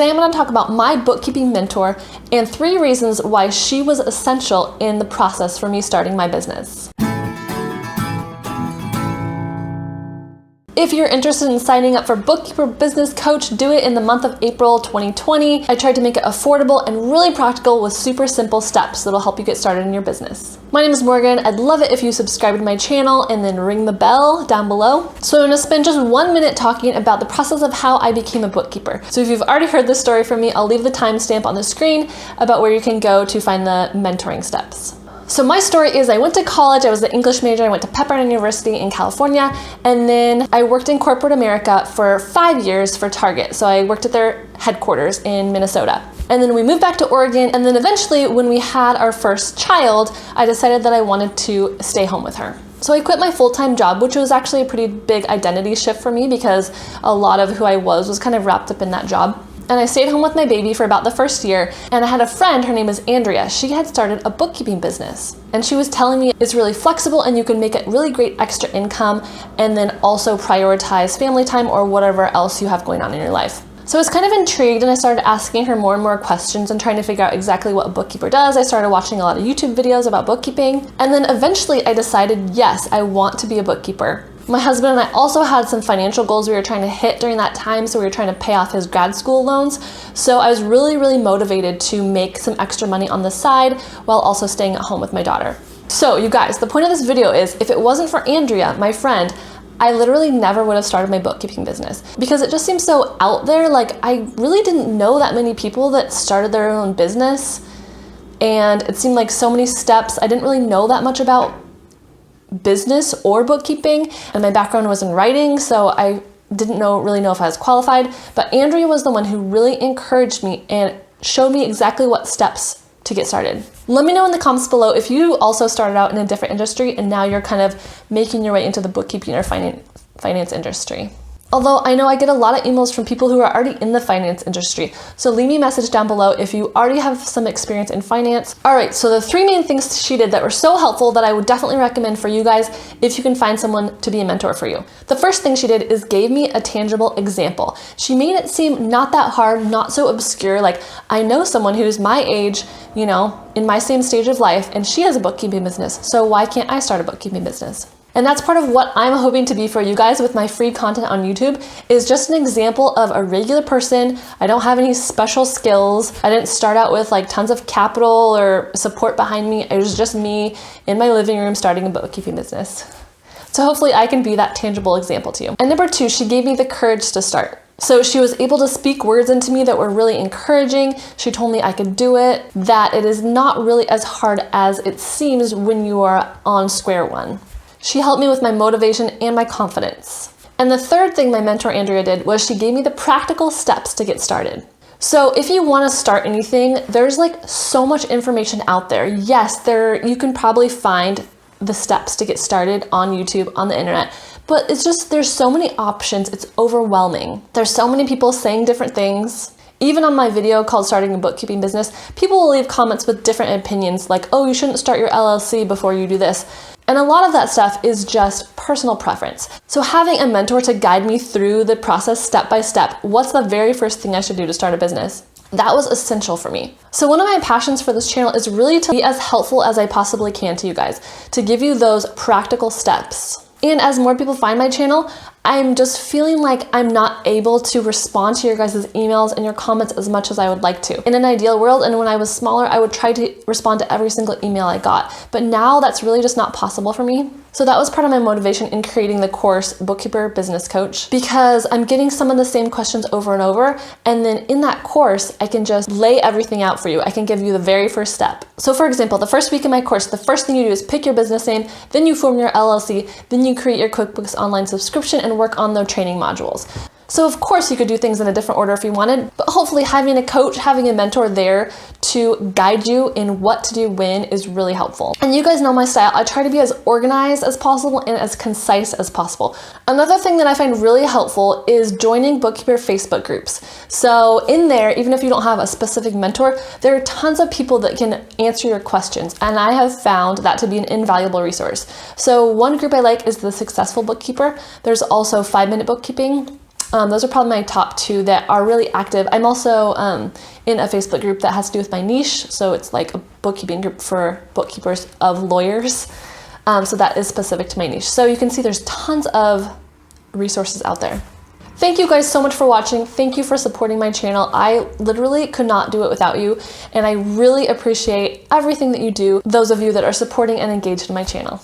Today I'm going to talk about my bookkeeping mentor and 3 reasons why she was essential in the process for me starting my business. If you're interested in signing up for Bookkeeper Business Coach, do it in the month of April 2020. I tried to make it affordable and really practical with super simple steps that'll help you get started in your business. My name is Morgan. I'd love it if you subscribe to my channel and then ring the bell down below. So I'm going to spend just 1 minute talking about the process of how I became a bookkeeper. So if you've already heard this story from me, I'll leave the timestamp on the screen about where you can go to find the mentoring steps. So my story is I went to college, I was an English major, I went to Pepperdine University in California, and then I worked in corporate America for 5 years for Target. So I worked at their headquarters in Minnesota. And then we moved back to Oregon, and then eventually when we had our first child, I decided that I wanted to stay home with her. So I quit my full-time job, which was actually a pretty big identity shift for me because a lot of who I was kind of wrapped up in that job. And I stayed home with my baby for about the first year, and I had a friend, her name is Andrea. She had started a bookkeeping business, and she was telling me it's really flexible and you can make it really great extra income and then also prioritize family time or whatever else you have going on in your life. So I was kind of intrigued, and I started asking her more and more questions and trying to figure out exactly what a bookkeeper does. I started watching a lot of YouTube videos about bookkeeping, and then eventually I decided, yes, I want to be a bookkeeper. My husband and I also had some financial goals we were trying to hit during that time, so we were trying to pay off his grad school loans. So I was really motivated to make some extra money on the side while also staying at home with my daughter. So you guys, the point of this video is if it wasn't for Andrea, my friend, I literally never would have started my bookkeeping business because it just seems so out there. Like I really didn't know that many people that started their own business, and it seemed like so many steps. I didn't really know that much about business or bookkeeping, and my background was in writing, so I didn't really know if I was qualified. But Andrea was the one who really encouraged me and showed me exactly what steps to get started. Let me know in the comments below if you also started out in a different industry and now you're kind of making your way into the bookkeeping or finance industry. Although I know I get a lot of emails from people who are already in the finance industry. So leave me a message down below if you already have some experience in finance. All right, so the 3 main things she did that were so helpful that I would definitely recommend for you guys if you can find someone to be a mentor for you. The first thing she did is gave me a tangible example. She made it seem not that hard, not so obscure. Like I know someone who's my age, you know, in my same stage of life, and she has a bookkeeping business. So why can't I start a bookkeeping business? And that's part of what I'm hoping to be for you guys with my free content on YouTube, is just an example of a regular person. I don't have any special skills. I didn't start out with like tons of capital or support behind me. It was just me in my living room starting a bookkeeping business. So hopefully I can be that tangible example to you. And number 2, she gave me the courage to start. So she was able to speak words into me that were really encouraging. She told me I could do it, that it is not really as hard as it seems when you are on square one. She helped me with my motivation and my confidence. And the third thing my mentor Andrea did was she gave me the practical steps to get started. So if you want to start anything, there's like so much information out there. Yes, you can probably find the steps to get started on YouTube, on the internet, but it's just, there's so many options, it's overwhelming. There's so many people saying different things. Even on my video called Starting a Bookkeeping Business, people will leave comments with different opinions like, oh, you shouldn't start your LLC before you do this. And a lot of that stuff is just personal preference. So having a mentor to guide me through the process step by step, what's the very first thing I should do to start a business? That was essential for me. So one of my passions for this channel is really to be as helpful as I possibly can to you guys, to give you those practical steps. And as more people find my channel, I'm just feeling like I'm not able to respond to your guys' emails and your comments as much as I would like to. In an ideal world, and when I was smaller, I would try to respond to every single email I got. But now that's really just not possible for me. So that was part of my motivation in creating the course Bookkeeper Business Coach, because I'm getting some of the same questions over and over. And then in that course, I can just lay everything out for you. I can give you the very first step. So for example, the first week in my course, the first thing you do is pick your business name, then you form your LLC, then you create your QuickBooks Online subscription and work on the training modules. So of course you could do things in a different order if you wanted, but hopefully having a coach, having a mentor there to guide you in what to do when is really helpful. And you guys know my style. I try to be as organized as possible and as concise as possible. Another thing that I find really helpful is joining Bookkeeper Facebook groups. So in there, even if you don't have a specific mentor, there are tons of people that can answer your questions. And I have found that to be an invaluable resource. So one group I like is the Successful Bookkeeper. There's also 5-Minute Bookkeeping. Those are probably my top 2 that are really active. I'm also in a Facebook group that has to do with my niche. So it's like a bookkeeping group for bookkeepers of lawyers. So that is specific to my niche. So you can see there's tons of resources out there. Thank you guys so much for watching. Thank you for supporting my channel. I literally could not do it without you, and I really appreciate everything that you do, those of you that are supporting and engaged in my channel.